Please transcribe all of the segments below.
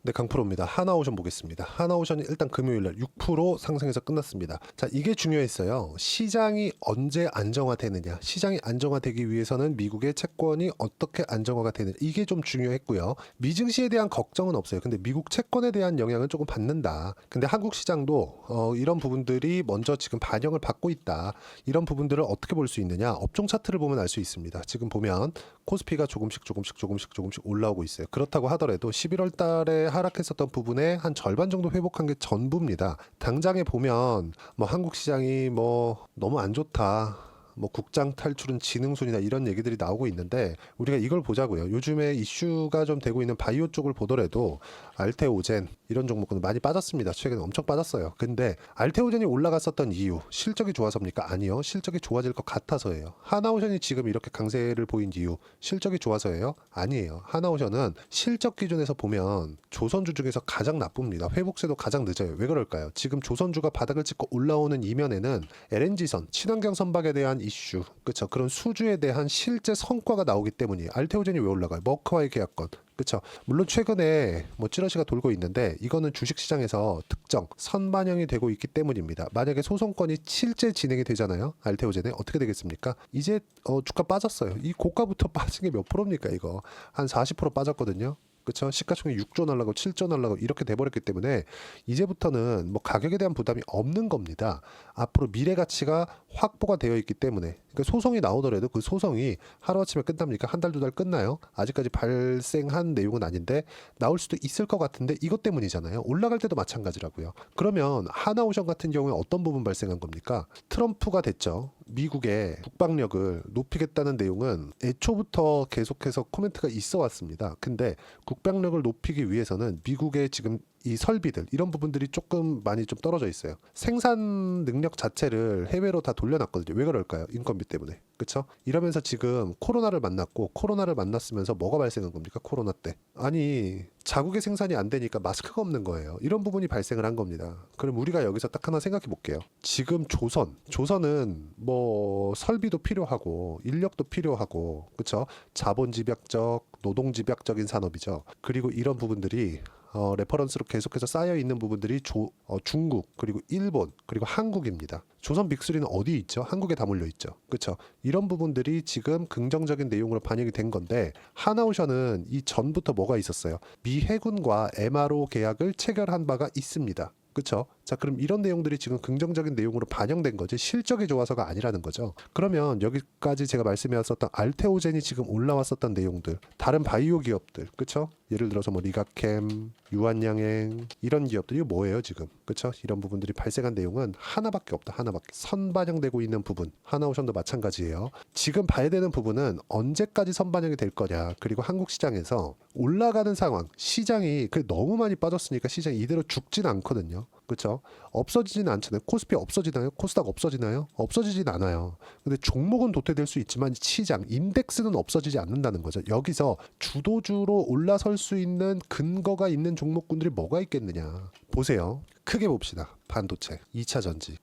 네, 강프로입니다. 하나오션 보겠습니다. 하나오션이 일단 금요일날 6% 상승해서 끝났습니다. 자, 이게 중요했어요. 시장이 언제 안정화되느냐. 시장이 안정화되기 위해서는 미국의 채권이 어떻게 안정화가 되느냐. 이게 좀 중요했고요. 미증시에 대한 걱정은 없어요. 근데 미국 채권에 대한 영향은 조금 받는다. 근데 한국 시장도 이런 부분들이 먼저 지금 반영을 받고 있다. 이런 부분들을 어떻게 볼 수 있느냐. 업종 차트를 보면 알 수 있습니다. 지금 보면 코스피가 조금씩 올라오고 있어요. 그렇다고 하더라도 11월 달에 하락했었던 부분의 한 절반 정도 회복한 게 전부입니다. 당장에 보면 뭐 한국 시장이 뭐 너무 안 좋다. 뭐 국장 탈출은 지능순이나 이런 얘기들이 나오고 있는데 우리가 이걸 보자고요. 요즘에 이슈가 좀 되고 있는 바이오 쪽을 보더라도 알테오젠 이런 종목은 많이 빠졌습니다. 최근에 엄청 빠졌어요. 근데 알테오젠이 올라갔었던 이유 실적이 좋아서입니까? 아니요. 실적이 좋아질 것 같아서예요. 하나오션이 지금 이렇게 강세를 보인 이유 실적이 좋아서예요? 아니에요. 하나오션은 실적 기준에서 보면 조선주 중에서 가장 나쁩니다. 회복세도 가장 늦어요. 왜 그럴까요? 지금 조선주가 바닥을 찍고 올라오는 이면에는 LNG선, 친환경 선박에 대한 이슈, 그렇죠? 그런 수주에 대한 실제 성과가 나오기 때문이에요. 알테오젠이 왜 올라가요? 머크와의 계약건. 그렇죠. 물론 최근에 뭐 찌러시가 돌고 있는데 이거는 주식시장에서 특정 선반영이 되고 있기 때문입니다. 만약에 소송건이 실제 진행이 되잖아요. 알테오젠에 어떻게 되겠습니까? 이제 주가 빠졌어요. 이 고가부터 빠진 게 몇 프로입니까? 이거 한 40% 빠졌거든요. 그렇죠. 시가총액 6조 날라고 7조 날라고 이렇게 돼버렸기 때문에 이제부터는 뭐 가격에 대한 부담이 없는 겁니다. 앞으로 미래 가치가 확보가 되어 있기 때문에 그러니까 소송이 나오더라도 그 소송이 하루아침에 끝납니까? 한 달, 두 달 끝나요? 아직까지 발생한 내용은 아닌데 나올 수도 있을 것 같은데 이것 때문이잖아요. 올라갈 때도 마찬가지라고요. 그러면 하나오션 같은 경우에 어떤 부분 발생한 겁니까? 트럼프가 됐죠. 미국의 국방력을 높이겠다는 내용은 애초부터 계속해서 코멘트가 있어 왔습니다. 근데 국방력을 높이기 위해서는 미국의 지금 이 설비들 이런 부분들이 조금 많이 좀 떨어져 있어요. 생산 능력 자체를 해외로 다 돌려놨거든요. 왜 그럴까요? 인건비 때문에. 그렇죠? 이러면서 지금 코로나를 만났고 코로나를 만났으면서 뭐가 발생한 겁니까? 코로나 때. 아니 자국의 생산이 안 되니까 마스크가 없는 거예요. 이런 부분이 발생을 한 겁니다. 그럼 우리가 여기서 딱 하나 생각해 볼게요. 지금 조선은 뭐 설비도 필요하고 인력도 필요하고 그렇죠? 자본 집약적, 노동 집약적인 산업이죠. 그리고 이런 부분들이 레퍼런스로 계속해서 쌓여 있는 부분들이 중국 그리고 일본 그리고 한국입니다. 조선 빅3는 어디 있죠? 한국에 다 몰려 있죠. 그렇죠? 이런 부분들이 지금 긍정적인 내용으로 반영이 된 건데 하나오션은 이 전부터 뭐가 있었어요? 미 해군과 MRO 계약을 체결한 바가 있습니다. 그렇죠? 자, 그럼 이런 내용들이 지금 긍정적인 내용으로 반영된 거지 실적이 좋아서가 아니라는 거죠. 그러면 여기까지 제가 말씀해왔었던 알테오젠이 지금 올라왔었던 내용들, 다른 바이오 기업들, 그렇죠? 예를 들어서 뭐 리가캠, 유한양행 이런 기업들이 뭐예요 지금? 그렇죠? 이런 부분들이 발생한 내용은 하나밖에 없다. 하나밖에. 선반영되고 있는 부분. 하나오션도 마찬가지예요. 지금 봐야 되는 부분은 언제까지 선반영이 될 거냐. 그리고 한국 시장에서 올라가는 상황, 시장이 너무 많이 빠졌으니까 시장이 이대로 죽진 않거든요. 그렇죠? 없어지진 않잖아요. 코스피 없어지나요? 코스닥 없어지나요? 없어지진 않아요. 근데 종목은 도태될 수 있지만 시장, 인덱스는 없어지지 않는다는 거죠. 여기서 주도주로 올라설 수 있는 근거가 있는 종목군들이 뭐가 있겠느냐. 보세요. 크게 봅시다. 반도체, 2차 전지.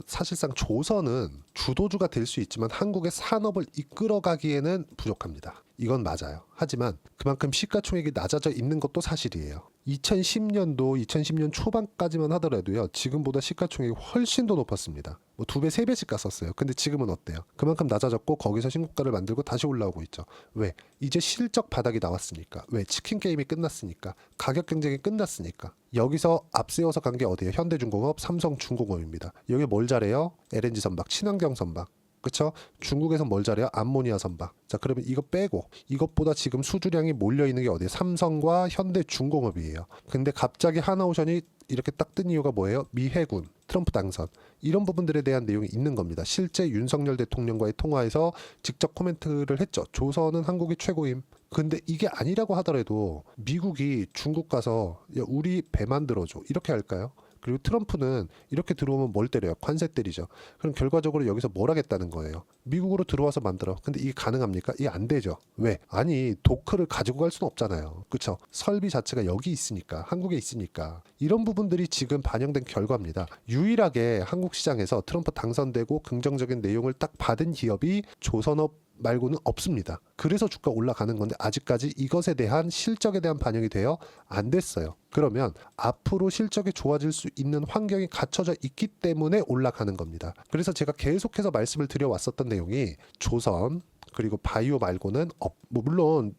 사실상 조선은 주도주가 될 수 있지만 한국의 산업을 이끌어가기에는 부족합니다. 이건 맞아요. 하지만 그만큼 시가총액이 낮아져 있는 것도 사실이에요. 2010년 초반까지만 하더라도요. 지금보다 시가총액이 훨씬 더 높았습니다. 뭐 2배, 3배씩 갔었어요. 근데 지금은 어때요? 그만큼 낮아졌고 거기서 신고가를 만들고 다시 올라오고 있죠. 왜? 이제 실적 바닥이 나왔으니까. 왜? 치킨 게임이 끝났으니까. 가격 경쟁이 끝났으니까. 여기서 앞세워서 간 게 어디예요? 현대중공업, 삼성중공업입니다. 여기 뭘 잘해요? LNG 선박, 친환경 선박. 그쵸? 중국에서 뭘 잘해요? 암모니아 선박. 자, 그러면 이거 빼고 이것보다 지금 수주량이 몰려있는 게 어디예요? 삼성과 현대중공업이에요. 근데 갑자기 하나오션이 이렇게 딱 뜬 이유가 뭐예요? 미 해군, 트럼프 당선. 이런 부분들에 대한 내용이 있는 겁니다. 실제 윤석열 대통령과의 통화에서 직접 코멘트를 했죠. 조선은 한국이 최고임. 근데 이게 아니라고 하더라도 미국이 중국 가서 야, 우리 배 만들어줘. 이렇게 할까요? 그리고 트럼프는 이렇게 들어오면 뭘 때려요? 관세 때리죠. 그럼 결과적으로 여기서 뭘 하겠다는 거예요? 미국으로 들어와서 만들어. 근데 이게 가능합니까? 이게 안 되죠. 왜? 아니 도크를 가지고 갈 수는 없잖아요. 그렇죠? 설비 자체가 여기 있으니까 한국에 있으니까 이런 부분들이 지금 반영된 결과입니다. 유일하게 한국 시장에서 트럼프 당선되고 긍정적인 내용을 딱 받은 기업이 조선업 말고는 없습니다. 그래서 주가 올라가는 건데 아직까지 이것에 대한 실적에 대한 반영이 되어 안 됐어요. 그러면 앞으로 실적이 좋아질 수 있는 환경이 갖춰져 있기 때문에 올라가는 겁니다. 그래서 제가 계속해서 말씀을 드려왔었던 내용이 조선 그리고 바이오 말고는 뭐 물론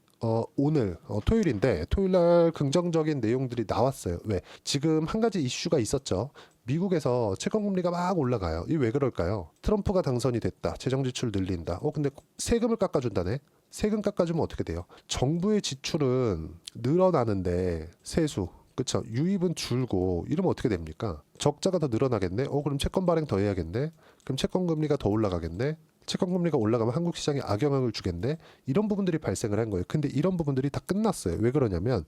오늘 토요일인데 토요일날 긍정적인 내용들이 나왔어요. 왜? 지금 한 가지 이슈가 있었죠. 미국에서 채권금리가 막 올라가요. 이게 왜 그럴까요? 트럼프가 당선이 됐다. 재정지출 늘린다. 근데 세금을 깎아준다네. 세금 깎아주면 어떻게 돼요? 정부의 지출은 늘어나는데 세수 그쵸? 유입은 줄고 이러면 어떻게 됩니까? 적자가 더 늘어나겠네? 그럼 채권 발행 더 해야겠네? 그럼 채권 금리가 더 올라가겠네? 채권 금리가 올라가면 한국 시장에 악영향을 주겠네? 이런 부분들이 발생을 한 거예요. 근데 이런 부분들이 다 끝났어요. 왜 그러냐면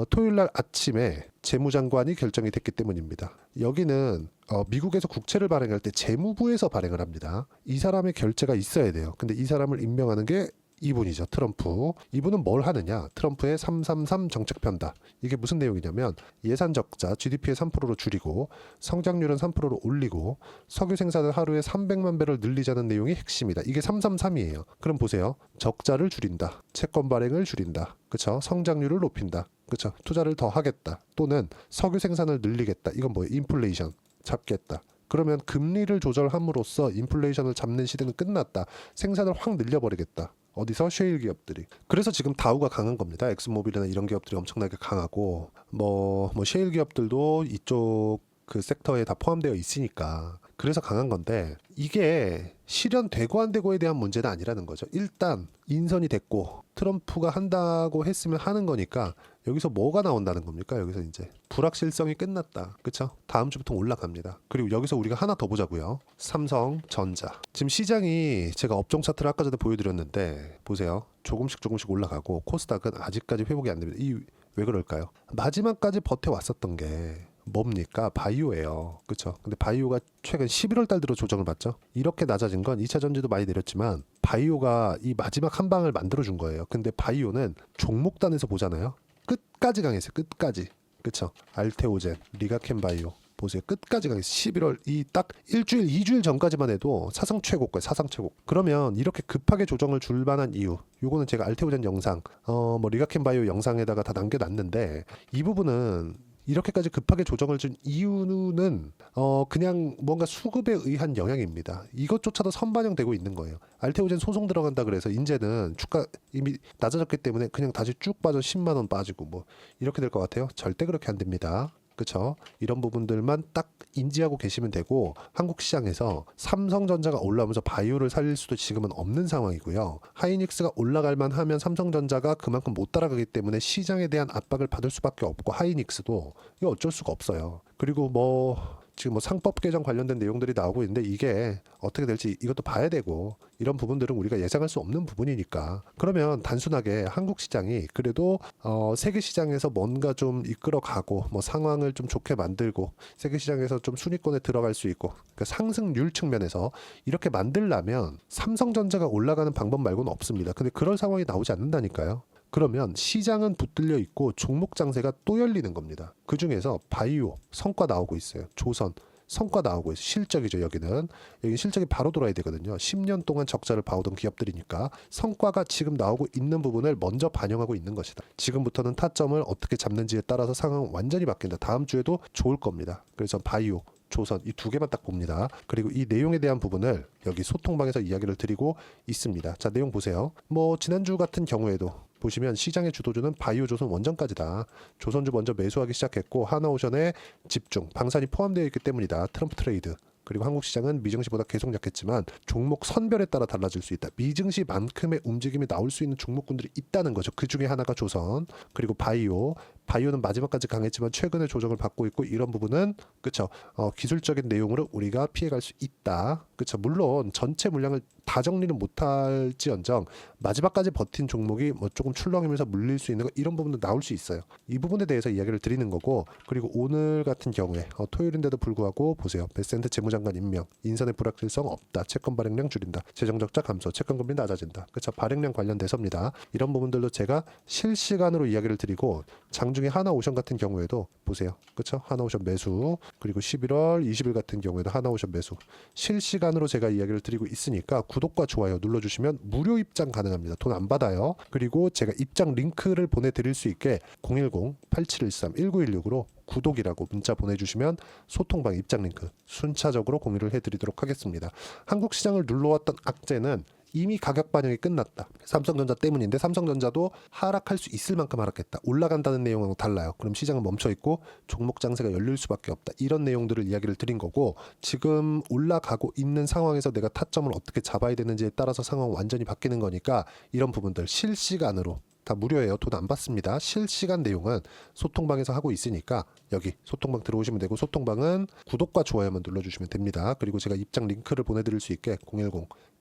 토요일 날 아침에 재무장관이 결정이 됐기 때문입니다. 여기는 미국에서 국채를 발행할 때 재무부에서 발행을 합니다. 이 사람의 결재가 있어야 돼요. 근데 이 사람을 임명하는 게 이분이죠. 트럼프. 이분은 뭘 하느냐? 트럼프의 333 정책 편다. 이게 무슨 내용이냐면 예산 적자 GDP의 3%로 줄이고 성장률은 3%로 올리고 석유 생산을 하루에 300만 배럴 늘리자는 내용이 핵심이다. 이게 333이에요. 그럼 보세요. 적자를 줄인다. 채권 발행을 줄인다. 그쵸? 성장률을 높인다. 그쵸? 투자를 더 하겠다. 또는 석유 생산을 늘리겠다. 이건 뭐예요? 인플레이션 잡겠다. 그러면 금리를 조절함으로써 인플레이션을 잡는 시대는 끝났다. 생산을 확 늘려버리겠다. 어디서? 셰일 기업들이. 그래서 지금 다우가 강한 겁니다. 엑스모빌이나 이런 기업들이 엄청나게 강하고 뭐 셰일 기업들도 이쪽 그 섹터에 다 포함되어 있으니까 그래서 강한 건데 이게 실현되고 안 되고에 대한 문제는 아니라는 거죠. 일단 인선이 됐고 트럼프가 한다고 했으면 하는 거니까 여기서 뭐가 나온다는 겁니까? 여기서 이제 불확실성이 끝났다. 그쵸? 다음 주부터 올라갑니다. 그리고 여기서 우리가 하나 더 보자고요. 삼성전자. 지금 시장이 제가 업종 차트를 아까 전에 보여드렸는데 보세요. 조금씩 올라가고 코스닥은 아직까지 회복이 안 됩니다. 왜 그럴까요? 마지막까지 버텨왔었던 게 뭡니까? 바이오예요. 그렇죠? 근데 바이오가 최근 11월 달 들어 조정을 받죠. 이렇게 낮아진 건 2차 전지도 많이 내렸지만 바이오가 이 마지막 한 방을 만들어 준 거예요. 근데 바이오는 종목단에서 보잖아요. 끝까지 강했어요. 끝까지. 그렇죠? 알테오젠, 리가켄바이오 보세요. 끝까지 강했어요. 11월 이 딱 일주일, 2주일 전까지만 해도 사상 최고가예요. 사상 최고. 그러면 이렇게 급하게 조정을 줄 만한 이유. 요거는 제가 알테오젠 영상, 뭐 리가켄바이오 영상에다가 다 남겨놨는데 이 부분은 이렇게까지 급하게 조정을 준 이유는 그냥 뭔가 수급에 의한 영향입니다. 이것조차도 선반영되고 있는 거예요. 알테오젠 소송 들어간다 그래서 이제는 주가 이미 낮아졌기 때문에 그냥 다시 쭉 빠져 10만 원 빠지고 뭐 이렇게 될 것 같아요. 절대 그렇게 안 됩니다. 그렇죠? 이런 부분들만 딱 인지하고 계시면 되고 한국 시장에서 삼성전자가 올라오면서 바이오를 살릴 수도 지금은 없는 상황이고요. 하이닉스가 올라갈 만하면 삼성전자가 그만큼 못 따라가기 때문에 시장에 대한 압박을 받을 수밖에 없고 하이닉스도 이거 어쩔 수가 없어요. 그리고 지금 상법 개정 관련된 내용들이 나오고 있는데 이게 어떻게 될지 이것도 봐야 되고 이런 부분들은 우리가 예상할 수 없는 부분이니까 그러면 단순하게 한국 시장이 그래도 세계 시장에서 뭔가 좀 이끌어가고 상황을 좀 좋게 만들고 세계 시장에서 좀 순위권에 들어갈 수 있고 그러니까 상승률 측면에서 이렇게 만들려면 삼성전자가 올라가는 방법 말고는 없습니다. 근데 그런 상황이 나오지 않는다니까요. 그러면 시장은 붙들려 있고 종목 장세가 또 열리는 겁니다. 그 중에서 바이오 성과 나오고 있어요. 조선 성과 나오고 있어요. 실적이죠. 여기 실적이 바로 돌아야 되거든요. 10년 동안 적자를 봐오던 기업들이니까 성과가 지금 나오고 있는 부분을 먼저 반영하고 있는 것이다. 지금부터는 타점을 어떻게 잡는지에 따라서 상황은 완전히 바뀐다. 다음 주에도 좋을 겁니다. 그래서 바이오 조선 이 두 개만 딱 봅니다. 그리고 이 내용에 대한 부분을 여기 소통방에서 이야기를 드리고 있습니다. 자, 내용 보세요. 지난주 같은 경우에도 보시면 시장의 주도주는 바이오 조선 원전까지다. 조선주 먼저 매수하기 시작했고 하나오션에 집중, 방산이 포함되어 있기 때문이다. 트럼프 트레이드. 그리고 한국 시장은 미증시보다 계속 약했지만 종목 선별에 따라 달라질 수 있다. 미증시만큼의 움직임이 나올 수 있는 종목군들이 있다는 거죠. 그 중에 하나가 조선, 그리고 바이오는 마지막까지 강했지만 최근에 조정을 받고 있고 이런 부분은 그렇죠. 기술적인 내용으로 우리가 피해갈 수 있다. 그렇죠. 물론 전체 물량을 다 정리는 못할지언정 마지막까지 버틴 종목이 조금 출렁이면서 물릴 수 있는 거 이런 부분도 나올 수 있어요. 이 부분에 대해서 이야기를 드리는 거고 그리고 오늘 같은 경우에 토요일인데도 불구하고 보세요. 베센트 재무장관 임명, 인선의 불확실성 없다. 채권 발행량 줄인다. 재정적자 감소, 채권금리 낮아진다. 그렇죠. 발행량 관련돼서입니다. 이런 부분들도 제가 실시간으로 이야기를 드리고 장중 중에 하나오션 같은 경우에도 보세요. 그렇죠? 하나오션 매수, 그리고 11월 20일 같은 경우에도 하나오션 매수. 실시간으로 제가 이야기를 드리고 있으니까 구독과 좋아요 눌러주시면 무료 입장 가능합니다. 돈 안 받아요. 그리고 제가 입장 링크를 보내드릴 수 있게 010-8713-1916으로 구독이라고 문자 보내주시면 소통방 입장 링크 순차적으로 공유를 해드리도록 하겠습니다. 한국 시장을 눌러왔던 악재는 이미 가격 반영이 끝났다. 삼성전자 때문인데 삼성전자도 하락할 수 있을 만큼 하락했다. 올라간다는 내용은 달라요. 그럼 시장은 멈춰 있고 종목 장세가 열릴 수밖에 없다. 이런 내용들을 이야기를 드린 거고, 지금 올라가고 있는 상황에서 내가 타점을 어떻게 잡아야 되는지에 따라서 상황 완전히 바뀌는 거니까 이런 부분들 실시간으로 다 무료예요. 돈 안 받습니다. 실시간 내용은 소통방에서 하고 있으니까 여기 소통방 들어오시면 되고, 소통방은 구독과 좋아요만 눌러주시면 됩니다. 그리고 제가 입장 링크를 보내드릴 수 있게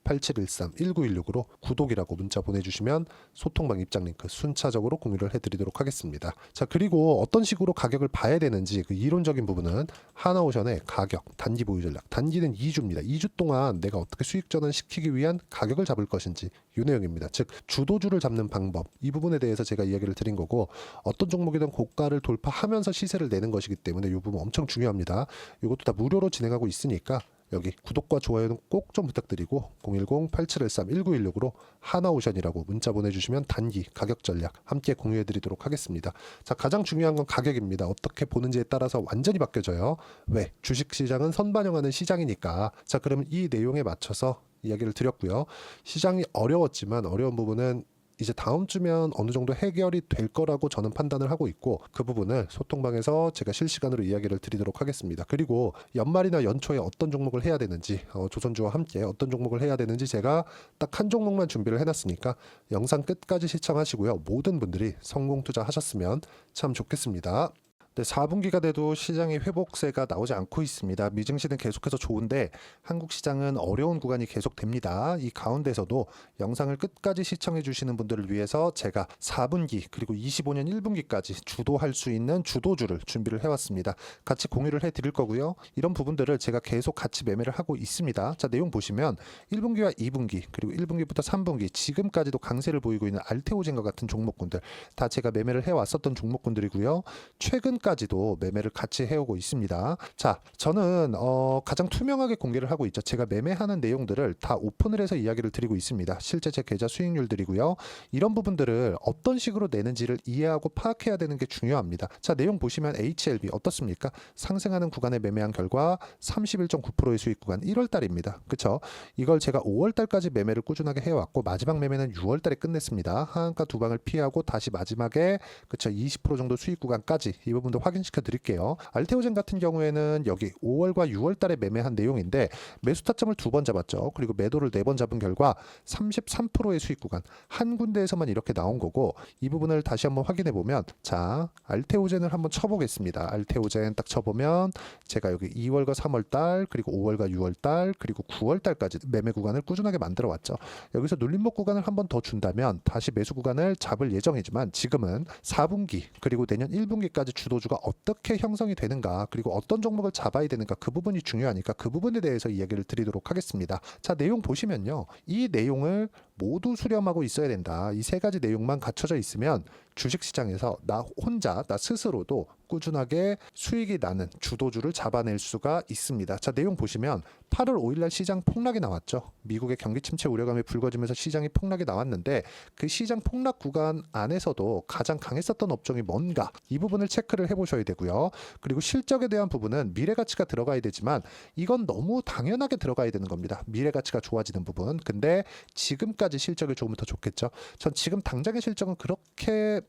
010-8713-1916으로 구독이라고 문자 보내주시면 소통방 입장 링크 순차적으로 공유를 해드리도록 하겠습니다. 자, 그리고 어떤 식으로 가격을 봐야 되는지 그 이론적인 부분은 하나오션의 가격, 단기 보유 전략, 단기는 2주입니다. 2주 동안 내가 어떻게 수익 전환시키기 위한 가격을 잡을 것인지 이 내용입니다. 즉 주도주를 잡는 방법, 이 부분에 대해서 제가 이야기를 드린 거고, 어떤 종목이든 고가를 돌파하면서 시세를 내는 것이기 때문에 이 부분 엄청 중요합니다. 이것도 다 무료로 진행하고 있으니까 여기 구독과 좋아요는 꼭 좀 부탁드리고 010-8713-1916으로 하나오션이라고 문자 보내주시면 단기 가격 전략 함께 공유해드리도록 하겠습니다. 자, 가장 중요한 건 가격입니다. 어떻게 보는지에 따라서 완전히 바뀌어져요. 왜? 주식시장은 선반영하는 시장이니까. 자, 그러면 이 내용에 맞춰서 이야기를 드렸고요. 시장이 어려웠지만 어려운 부분은 이제 다음 주면 어느 정도 해결이 될 거라고 저는 판단을 하고 있고, 그 부분을 소통방에서 제가 실시간으로 이야기를 드리도록 하겠습니다. 그리고 연말이나 연초에 어떤 종목을 해야 되는지, 조선주와 함께 어떤 종목을 해야 되는지 제가 딱 한 종목만 준비를 해놨으니까 영상 끝까지 시청하시고요. 모든 분들이 성공 투자하셨으면 참 좋겠습니다. 네, 4분기가 돼도 시장의 회복세가 나오지 않고 있습니다. 미증시는 계속해서 좋은데 한국 시장은 어려운 구간이 계속됩니다. 이 가운데서도 영상을 끝까지 시청해 주시는 분들을 위해서 제가 4분기 그리고 25년 1분기까지 주도할 수 있는 주도주를 준비를 해왔습니다. 같이 공유를 해드릴 거고요. 이런 부분들을 제가 계속 같이 매매를 하고 있습니다. 자, 내용 보시면 1분기와 2분기 그리고 1분기부터 3분기 지금까지도 강세를 보이고 있는 알테오젠과 같은 종목군들 다 제가 매매를 해왔었던 종목군들이고요. 최근까지도 매매를 같이 해오고 있습니다. 자, 저는 가장 투명하게 공개를 하고 있죠. 제가 매매하는 내용들을 다 오픈을 해서 이야기를 드리고 있습니다. 실제 제 계좌 수익률들이고요. 이런 부분들을 어떤 식으로 내는지를 이해하고 파악해야 되는 게 중요합니다. 자, 내용 보시면 HLB 어떻습니까? 상승하는 구간에 매매한 결과 31.9%의 수익 구간 1월 달입니다. 그렇죠? 이걸 제가 5월 달까지 매매를 꾸준하게 해왔고 마지막 매매는 6월 달에 끝냈습니다. 하한가 두 방을 피하고 다시 마지막에 그렇죠, 20% 정도 수익 구간까지 이 부분도 확인시켜 드릴게요. 알테오젠 같은 경우에는 여기 5월과 6월 달에 매매한 내용인데 매수 타점을 2번 잡았죠. 그리고 매도를 4번 잡은 결과 33%의 수익 구간 한 군데에서만 이렇게 나온 거고, 이 부분을 다시 한번 확인해 보면, 자, 알테오젠을 한번 쳐보겠습니다. 알테오젠 딱 쳐보면 제가 여기 2월과 3월 달 그리고 5월과 6월 달 그리고 9월 달까지 매매 구간을 꾸준하게 만들어 왔죠. 여기서 눌림목 구간을 한번 더 준다면 다시 매수 구간을 잡을 예정이지만, 지금은 4분기 그리고 내년 1분기까지 주도주가 어떻게 형성이 되는가, 그리고 어떤 종목을 잡아야 되는가, 그 부분이 중요하니까 그 부분에 대해서 이야기를 드리도록 하겠습니다. 자, 내용 보시면요. 이 내용을 모두 수렴하고 있어야 된다. 이 세 가지 내용만 갖춰져 있으면 주식시장에서 나 혼자, 나 스스로도 꾸준하게 수익이 나는 주도주를 잡아낼 수가 있습니다. 자, 내용 보시면 8월 5일날 시장 폭락이 나왔죠. 미국의 경기 침체 우려감이 불거지면서 시장이 폭락이 나왔는데, 그 시장 폭락 구간 안에서도 가장 강했었던 업종이 뭔가, 이 부분을 체크를 해보셔야 되고요. 그리고 실적에 대한 부분은 미래가치가 들어가야 되지만 이건 너무 당연하게 들어가야 되는 겁니다. 미래가치가 좋아지는 부분. 근데 지금까지 실적이 좋으면 더 좋겠죠. 전 지금 당장의 실적은 그렇게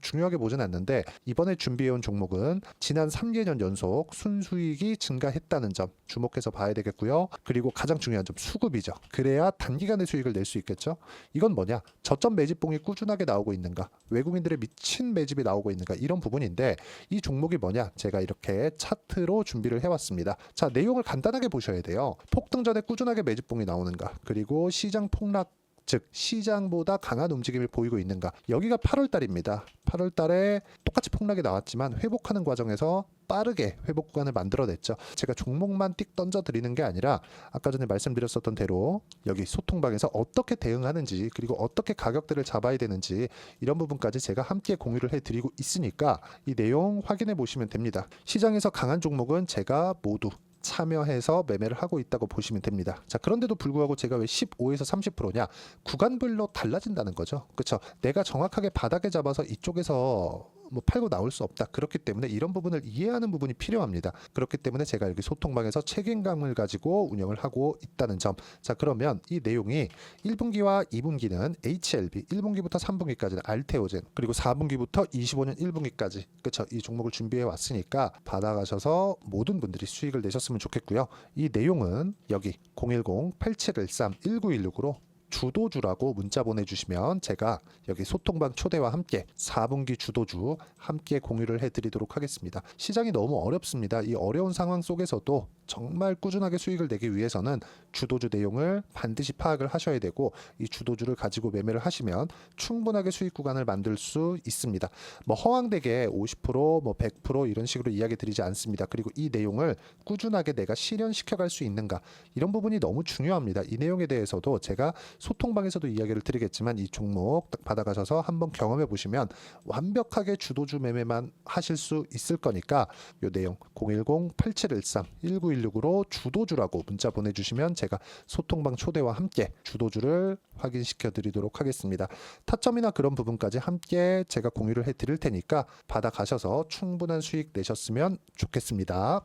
중요하게 보진 않는데, 이번에 준비해온 종목은 지난 3개년 연속 순수익이 증가했다는 점 주목해서 봐야 되겠고요. 그리고 가장 중요한 점, 수급이죠. 그래야 단기간에 수익을 낼 수 있겠죠. 이건 뭐냐? 저점 매집봉이 꾸준하게 나오고 있는가, 외국인들의 미친 매집이 나오고 있는가, 이런 부분인데, 이 종목이 뭐냐? 제가 이렇게 차트로 준비를 해왔습니다. 자, 내용을 간단하게 보셔야 돼요. 폭등 전에 꾸준하게 매집봉이 나오는가, 그리고 시장 폭락 즉 시장보다 강한 움직임을 보이고 있는가. 여기가 8월 달입니다. 8월 달에 똑같이 폭락이 나왔지만 회복하는 과정에서 빠르게 회복 구간을 만들어냈죠. 제가 종목만 띡 던져 드리는 게 아니라 아까 전에 말씀드렸었던 대로 여기 소통방에서 어떻게 대응하는지, 그리고 어떻게 가격대를 잡아야 되는지, 이런 부분까지 제가 함께 공유를 해드리고 있으니까 이 내용 확인해 보시면 됩니다. 시장에서 강한 종목은 제가 모두 참여해서 매매를 하고 있다고 보시면 됩니다. 자, 그런데도 불구하고 제가 왜 15에서 30%냐? 구간별로 달라진다는 거죠. 그렇죠? 내가 정확하게 바닥에 잡아서 이쪽에서 뭐 팔고 나올 수 없다. 그렇기 때문에 이런 부분을 이해하는 부분이 필요합니다. 그렇기 때문에 제가 여기 소통방에서 책임감을 가지고 운영을 하고 있다는 점. 자, 그러면 이 내용이 1분기와 2분기는 HLB, 1분기부터 3분기까지는 알테오젠, 그리고 4분기부터 25년 1분기까지, 그렇죠? 이 종목을 준비해 왔으니까 받아가셔서 모든 분들이 수익을 내셨으면 좋겠고요. 이 내용은 여기 010-8713-1916으로 주도주라고 문자 보내주시면 제가 여기 소통방 초대와 함께 4분기 주도주 함께 공유를 해드리도록 하겠습니다. 시장이 너무 어렵습니다. 이 어려운 상황 속에서도 정말 꾸준하게 수익을 내기 위해서는 주도주 내용을 반드시 파악을 하셔야 되고, 이 주도주를 가지고 매매를 하시면 충분하게 수익 구간을 만들 수 있습니다. 뭐 허황되게 50%, 뭐 100% 이런 식으로 이야기 드리지 않습니다. 그리고 이 내용을 꾸준하게 내가 실현시켜 갈 수 있는가, 이런 부분이 너무 중요합니다. 이 내용에 대해서도 제가 소통방에서도 이야기를 드리겠지만 이 종목 딱 받아가셔서 한번 경험해 보시면 완벽하게 주도주 매매만 하실 수 있을 거니까 이 내용 010-8713-1916으로 주도주라고 문자 보내주시면 제가 소통방 초대와 함께 주도주를 확인시켜 드리도록 하겠습니다. 타점이나 그런 부분까지 함께 제가 공유를 해 드릴 테니까 받아가셔서 충분한 수익 내셨으면 좋겠습니다.